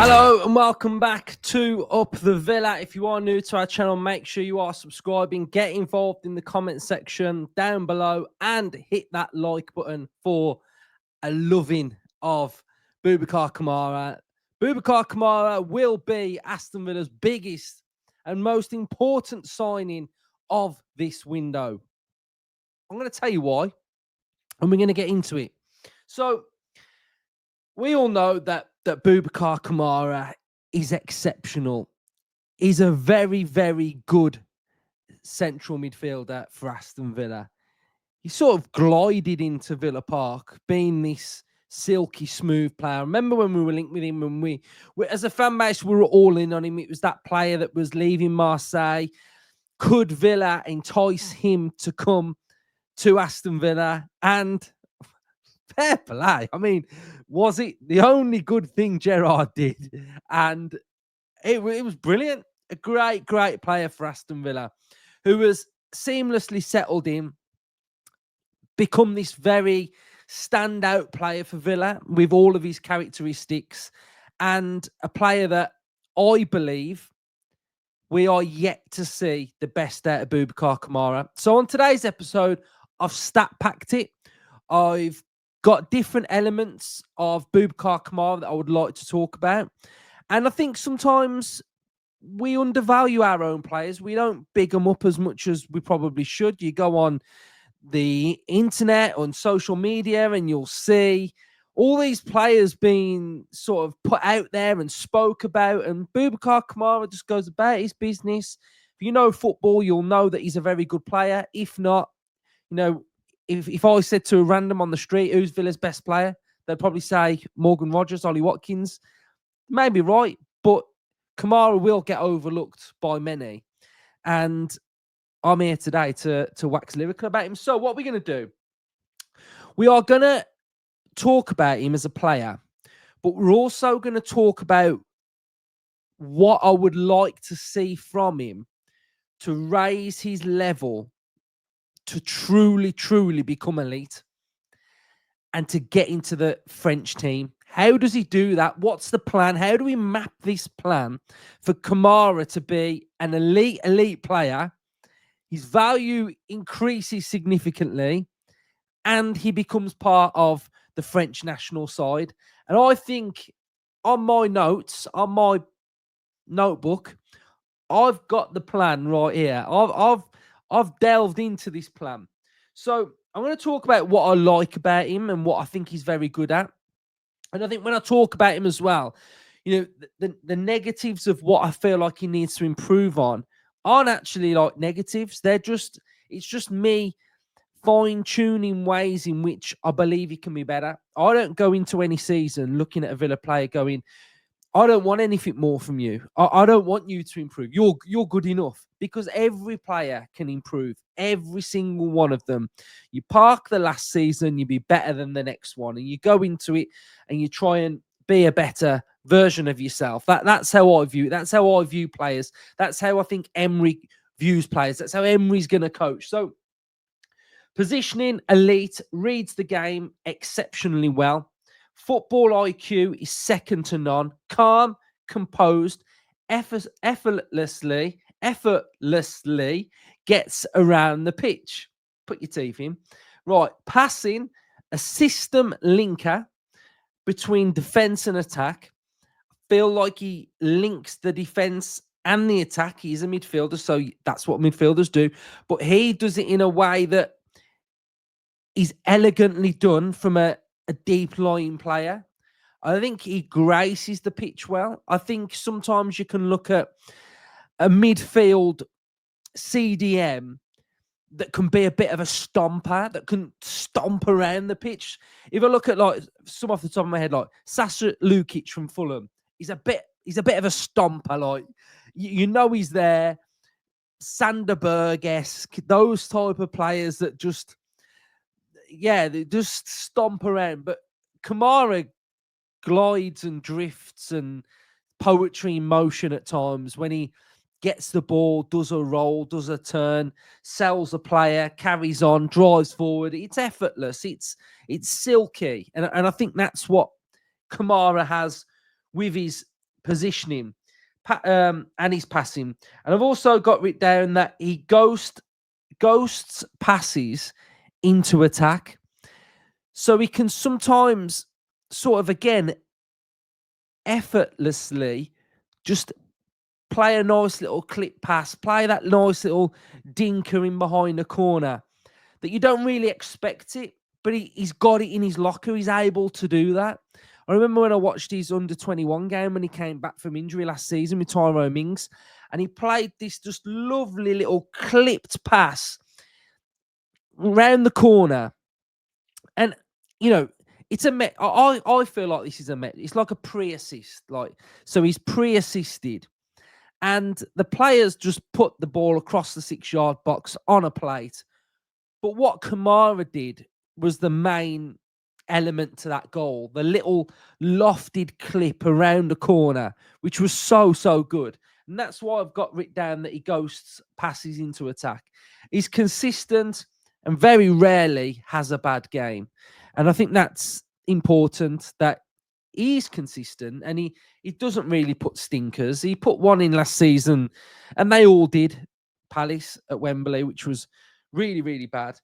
Hello and welcome back to Up the Villa. If you are new to our channel, make sure you are subscribing, get involved in the comment section down below and hit that like button for a loving of Boubacar Kamara. Boubacar Kamara will be Aston Villa's biggest and most important signing of this window. I'm going to tell you why, and we're going to get into it. So, we all know that Boubacar Kamara is exceptional. He's a very, very good central midfielder for Aston Villa. He sort of glided into Villa Park, being this silky smooth player. Remember when we were linked with him, when we as a fan base, we were all in on him. It was that player that was leaving Marseille. Could Villa entice him to come to Aston Villa? And fair play. I mean, was it the only good thing Gerrard did? And it was brilliant. A great, great player for Aston Villa, who was seamlessly settled in, become this very standout player for Villa with all of his characteristics, and a player that I believe we are yet to see the best out of Boubacar Kamara. So on today's episode, I've stat packed it. I've got different elements of Boubacar Kamara that I would like to talk about. And I think sometimes we undervalue our own players. We don't big them up as much as we probably should. You go on the internet, on social media, and you'll see all these players being sort of put out there and spoke about. And Boubacar Kamara just goes about his business. If you know football, you'll know that he's a very good player. If not, you know, if I said to a random on the street, who's Villa's best player, they'd probably say Morgan Rogers, Ollie Watkins. Maybe right, but Kamara will get overlooked by many. And I'm here today to wax lyrical about him. So what we're going to do, we are going to talk about him as a player, but we're also going to talk about what I would like to see from him to raise his level to truly, truly become elite and to get into the French team. How does he do that? What's the plan? How do we map this plan for Kamara to be an elite player? His value increases significantly and he becomes part of the French national side. And I think on my notes, on my notebook, I've got the plan right here. I've delved into this plan. So I'm going to talk about what I like about him and what I think he's very good at. And I think when I talk about him as well, you know, the negatives of what I feel like he needs to improve on aren't actually like negatives. It's just me fine-tuning ways in which I believe he can be better. I don't go into any season looking at a Villa player going, I don't want anything more from you. I don't want you to improve. You're good enough, because every player can improve. Every single one of them. You park the last season, you be better than the next one, and you go into it and you try and be a better version of yourself. That's how I view it. That's how I view players. That's how I think Emery views players. That's how Emery's going to coach. So positioning, elite, reads the game exceptionally well. Football IQ is second to none. Calm, composed, effortlessly gets around the pitch. Put your teeth in. Right, passing, a system linker between defense and attack. Feel like he links the defense and the attack. He's a midfielder, so that's what midfielders do. But he does it in a way that is elegantly done from a deep lying player. I think he graces the pitch well. I think sometimes you can look at a midfield CDM that can be a bit of a stomper, that can stomp around the pitch. If I look at like some off the top of my head, like Sasa Lukic from Fulham, he's a bit of a stomper. Like you know he's there. Sanderberg-esque, those type of players that just, yeah, they just stomp around. But Kamara glides and drifts and poetry in motion at times when he gets the ball, does a roll, does a turn, sells a player, carries on, drives forward. It's effortless. It's silky. And I think that's what Kamara has with his positioning, and his passing. And I've also got written down that he ghosts passes into attack. So he can sometimes sort of, again, effortlessly just play a nice little clip pass, play that nice little dinker in behind the corner that you don't really expect it, but he's got it in his locker. He's able to do that. I remember when I watched his under-21 game when he came back from injury last season with Tyrone Mings, and he played this just lovely little clipped pass round the corner. And, you know, it's I feel like this is it's like a pre-assist. So he's pre-assisted, and the players just put the ball across the 6-yard box on a plate. But what Kamara did was the main element to that goal, the little lofted clip around the corner, which was so good. And that's why I've got written down that he ghosts passes into attack. He's consistent and very rarely has a bad game. And I think that's important, that he's consistent and he doesn't really put stinkers. He put one in last season, and they all did, Palace at Wembley, which was really bad.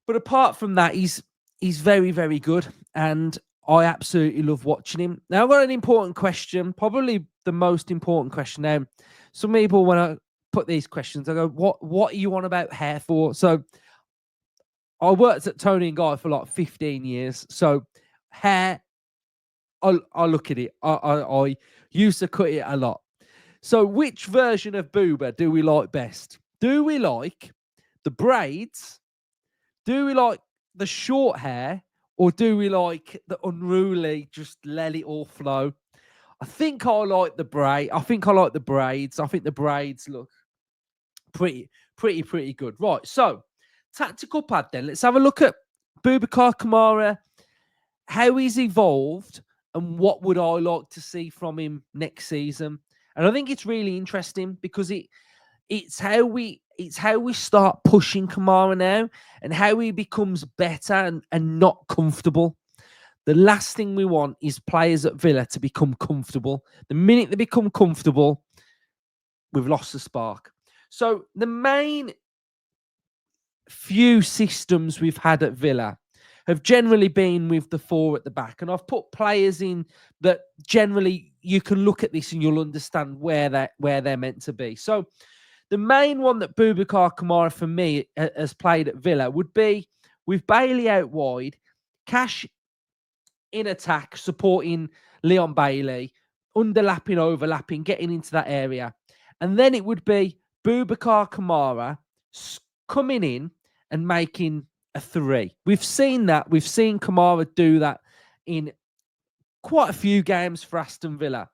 But apart from that, he's very good, and I absolutely love watching him. Now, I've got an important question, probably the most important question. Now, some people, when I put these questions, I go, what are you on about hair for? So I worked at Tony and Guy for like 15 years. So hair, I look at it. I used to cut it a lot. So which version of Bouba do we like best? Do we like the braids? Do we like the short hair? Or do we like the unruly, just let it all flow? I think I like the braid. I think I like the braids. I think the braids look pretty good. Right, so tactical pad then. Let's have a look at Boubacar Kamara, how he's evolved, and what would I like to see from him next season. And I think it's really interesting because it's how we start pushing Kamara now, and how he becomes better and not comfortable. The last thing we want is players at Villa to become comfortable. The minute they become comfortable, we've lost the spark. So the main few systems we've had at Villa have generally been with the 4 at the back. And I've put players in that generally you can look at this and you'll understand where they're meant to be. So the main one that Boubacar Kamara, for me, has played at Villa would be with Bailey out wide, Cash in attack, supporting Leon Bailey, underlapping, overlapping, getting into that area. And then it would be Boubacar Kamara coming in and making a 3. We've seen that. We've seen Kamara do that in quite a few games for Aston Villa.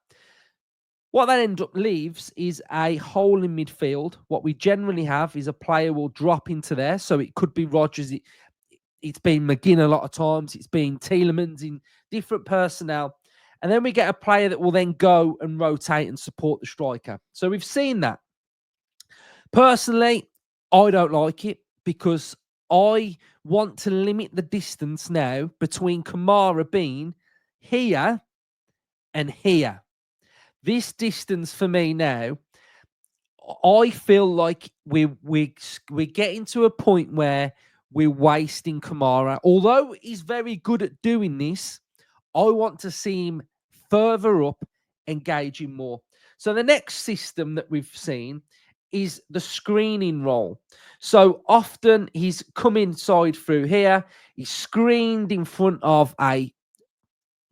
What that end up leaves is a hole in midfield. What we generally have is a player will drop into there. So it could be Rodgers. It's been McGinn a lot of times. It's been Tielemans in different personnel. And then we get a player that will then go and rotate and support the striker. So we've seen that. Personally, I don't like it because I want to limit the distance now between Kamara being here and here. This distance for me now, I feel like we're getting to a point where we're wasting Kamara. Although he's very good at doing this, I want to see him further up, engaging more. So the next system that we've seen is the screening role. So often he's come inside through here. He's screened in front of a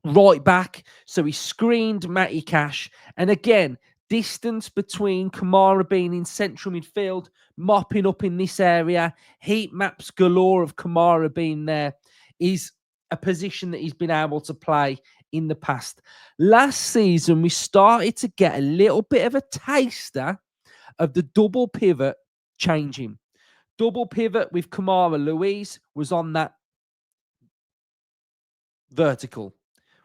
right back. So he screened Matty Cash. And again, distance between Kamara being in central midfield, mopping up in this area, heat maps galore of Kamara being there, is a position that he's been able to play in the past. Last season, we started to get a little bit of a taster of the double pivot changing. Double pivot with Kamara. Luis was on that vertical.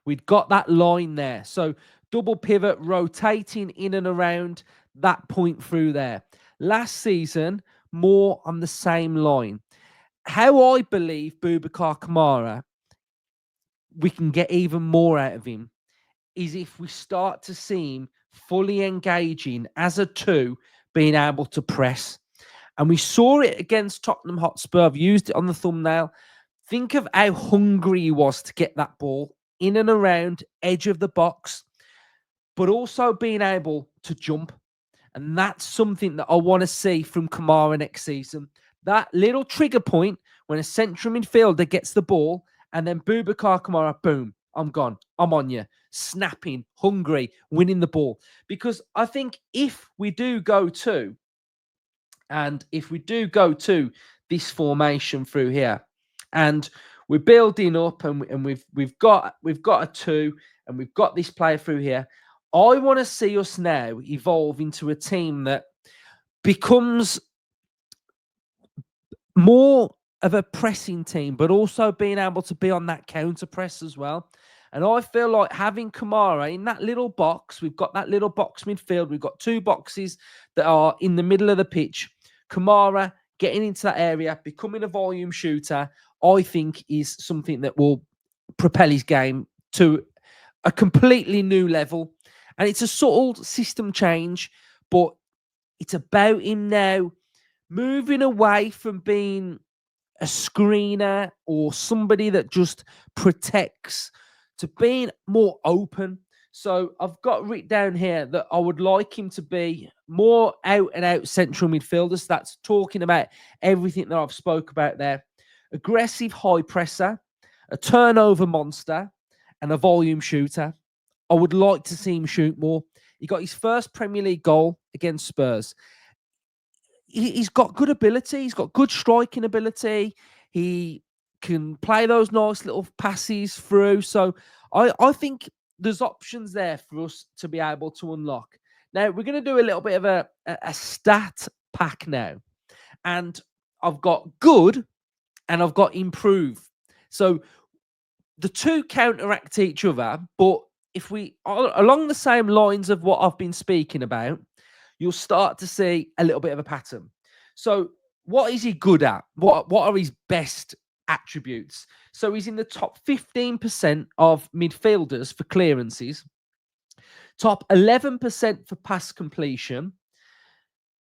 We'd got that line there. So double pivot rotating in and around that point through there. Last season, more on the same line. How I believe Boubacar Kamara, we can get even more out of him, is if we start to see him fully engaging as a two, being able to press. And we saw it against Tottenham Hotspur. I've used it on the thumbnail. Think of how hungry he was to get that ball in and around edge of the box, but also being able to jump. And that's something that I want to see from Kamara next season. That little trigger point when a central midfielder gets the ball and then Boubacar Kamara, boom, I'm gone. I'm on you. Snapping, hungry, winning the ball. Because I think if we do go to this formation through here, and we're building up, and we've got a two, and we've got this player through here, I want to see us now evolve into a team that becomes more of a pressing team, but also being able to be on that counter press as well. And I feel like having Kamara in that little box, we've got that little box midfield. We've got two boxes that are in the middle of the pitch. Kamara getting into that area, becoming a volume shooter, I think is something that will propel his game to a completely new level. And it's a subtle system change, but it's about him now moving away from being a screener or somebody that just protects to being more open. So I've got written down here that I would like him to be more out and out central midfielders. That's talking about everything that I've spoke about there. Aggressive high presser, a turnover monster, and a volume shooter. I would like to see him shoot more. He got his first Premier League goal against Spurs. He's got good ability. He's got good striking ability. He can play those nice little passes through. So I think there's options there for us to be able to unlock. Now, we're going to do a little bit of a stat pack now. And I've got good and I've got improve. So the two counteract each other, but if we are along the same lines of what I've been speaking about, you'll start to see a little bit of a pattern. So what is he good at? What are his best attributes? So he's in the top 15% of midfielders for clearances, top 11% for pass completion.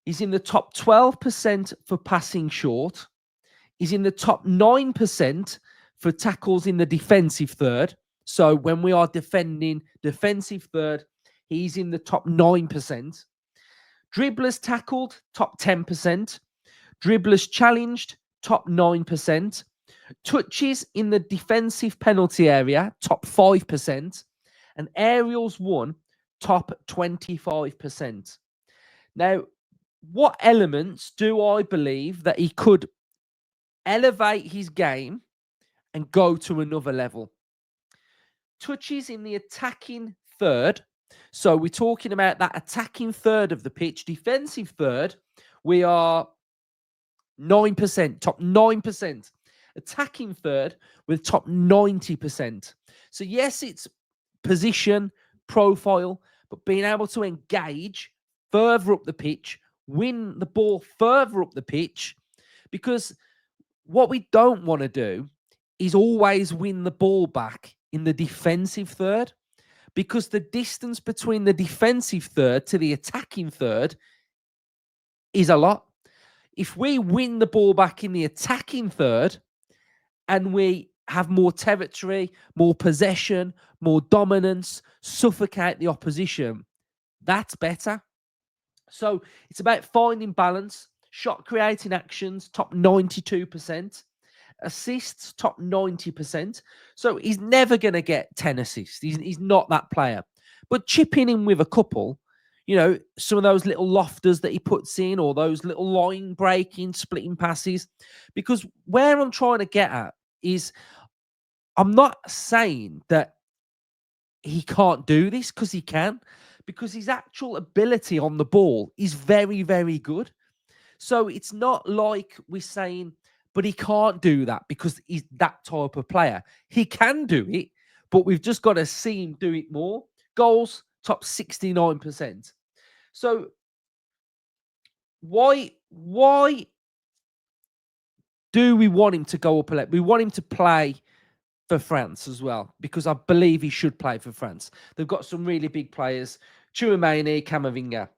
He's in the top 12% for passing short. He's in the top 9% for tackles in the defensive third. So when we are defending defensive third, he's in the top 9%. Dribblers tackled, top 10%. Dribblers challenged, top 9%. Touches in the defensive penalty area, top 5%. And aerials won, top 25%. Now, what elements do I believe that he could elevate his game and go to another level? Touches in the attacking third. So we're talking about that attacking third of the pitch. Defensive third, we are 9%, top 9%. Attacking third with top 90%. So yes, it's position, profile, but being able to engage further up the pitch, win the ball further up the pitch, because what we don't want to do is always win the ball back in the defensive third, because the distance between the defensive third to the attacking third is a lot. If we win the ball back in the attacking third and we have more territory, more possession, more dominance, suffocate the opposition, that's better. So it's about finding balance. Shot creating actions, top 92%. Assists, top 90%. So he's never going to get 10 assists. He's not that player. But chipping in with a couple, some of those little lofters that he puts in, or those little line breaking, splitting passes. Because where I'm trying to get at is, I'm not saying that he can't do this, because he can, because his actual ability on the ball is very, very good. So it's not like we're saying, but he can't do that because he's that type of player. He can do it, but we've just got to see him do it more. Goals, top 69%. So why do we want him to go up a level? We want him to play for France as well, because I believe he should play for France. They've got some really big players, Chouameni, Camavinga.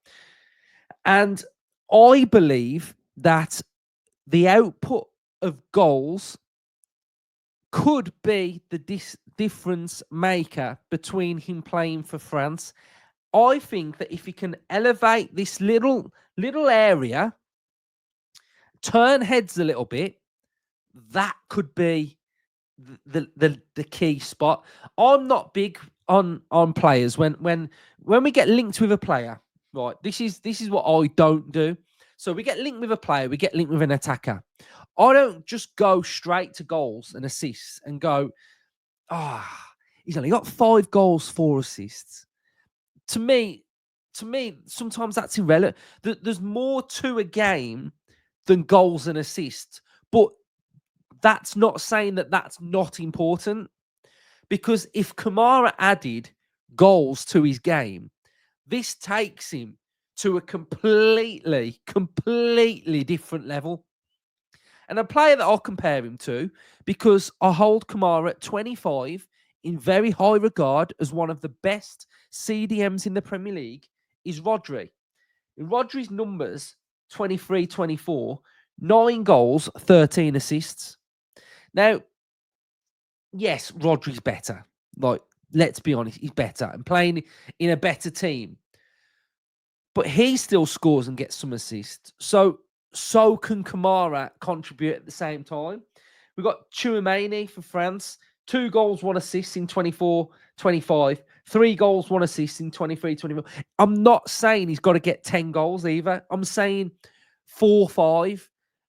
And I believe that the output of goals could be the difference maker between him playing for France. I think that if he can elevate this little area, turn heads a little bit, that could be the key spot. I'm not big on players when we get linked with a player, right? This is what I don't do. So we get linked with a player, we get linked with an attacker. I don't just go straight to goals and assists and go, he's only got 5 goals, 4 assists. To me, sometimes that's irrelevant. There's more to a game than goals and assists, but that's not saying that that's not important, because if Kamara added goals to his game, this takes him to a completely different level. And a player that I'll compare him to, because I hold Kamara at 25 in very high regard as one of the best CDMs in the Premier League, is Rodri. In Rodri's numbers, 23-24, 9 goals, 13 assists. Now, yes, Rodri's better. Like, let's be honest, he's better and playing in a better team. But he still scores and gets some assists. So can Kamara contribute at the same time. We've got Chouameni for France. 2 goals, 1 assist in 24-25. 3 goals, 1 assist in 23-24. I'm not saying he's got to get 10 goals either. I'm saying 4-5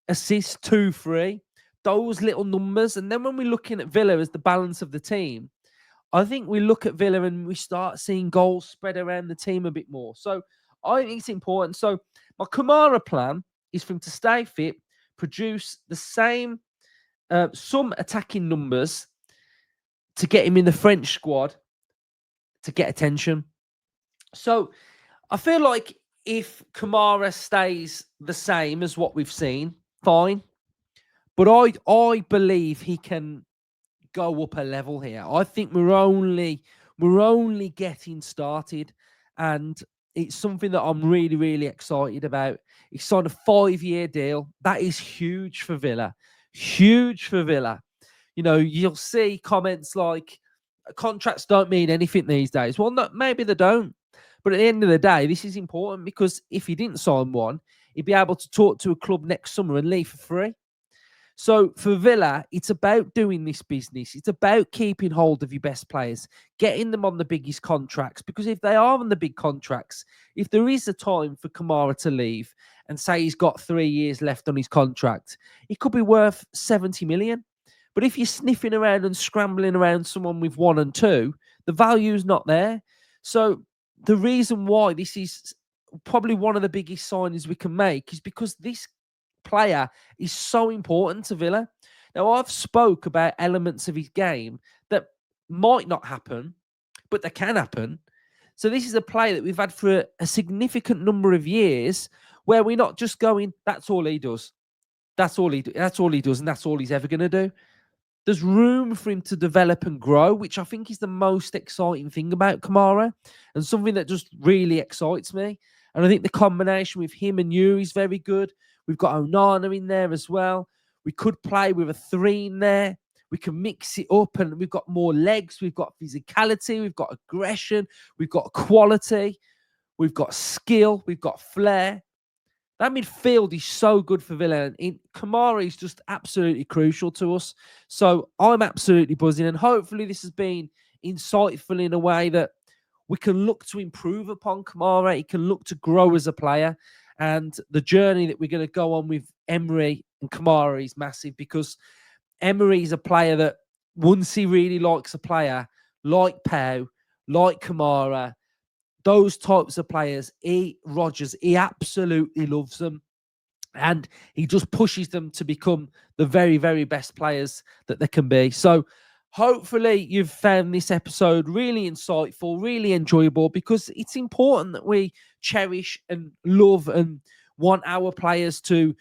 assists, 2-3. Those little numbers. And then when we're looking at Villa as the balance of the team, I think we look at Villa and we start seeing goals spread around the team a bit more. So I think it's important. So my Kamara plan is for him to stay fit, produce the same, some attacking numbers to get him in the French squad to get attention. So I feel like if Kamara stays the same as what we've seen, fine. But I believe he can go up a level here. I think we're only getting started, and it's something that I'm really, really excited about. He signed a 5-year deal. That is huge for Villa. Huge for Villa. You know, you'll see comments like, contracts don't mean anything these days. Well, no, maybe they don't. But at the end of the day, this is important, because if he didn't sign one, he'd be able to talk to a club next summer and leave for free. So for Villa, it's about doing this business. It's about keeping hold of your best players, getting them on the biggest contracts. Because if they are on the big contracts, if there is a time for Kamara to leave and say he's got 3 years left on his contract, it could be worth 70 million. But if you're sniffing around and scrambling around someone with 1 and 2, the value's not there. So the reason why this is probably one of the biggest signings we can make is because this player is so important to Villa. Now, I've spoke about elements of his game that might not happen, but they can happen. So this is a player that we've had for a significant number of years, where we're not just going, that's all he does. That's all he does, and that's all he's ever going to do. There's room for him to develop and grow, which I think is the most exciting thing about Kamara, and something that just really excites me. And I think the combination with him and you is very good. We've got Onana in there as well. We could play with a 3 in there. We can mix it up, and we've got more legs. We've got physicality. We've got aggression. We've got quality. We've got skill. We've got flair. That midfield is so good for Villa. And Kamara is just absolutely crucial to us. So I'm absolutely buzzing. And hopefully this has been insightful in a way that we can look to improve upon Kamara. He can look to grow as a player. And the journey that we're going to go on with Emery and Kamara is massive, because Emery is a player that, once he really likes a player like Pau, like Kamara, those types of players, Rodgers, he absolutely loves them. And he just pushes them to become the very, very best players that they can be. So hopefully you've found this episode really insightful, really enjoyable, because it's important that we cherish and love and want our players to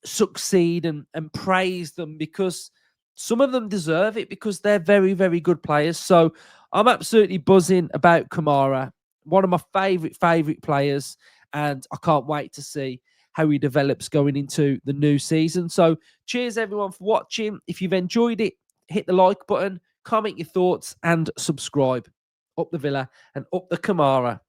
succeed and praise them, because some of them deserve it because they're very, very good players. So I'm absolutely buzzing about Kamara, one of my favourite players, and I can't wait to see how he develops going into the new season. So cheers everyone for watching. If you've enjoyed it, hit the like button, comment your thoughts, and subscribe. Up the Villa and up the Kamara.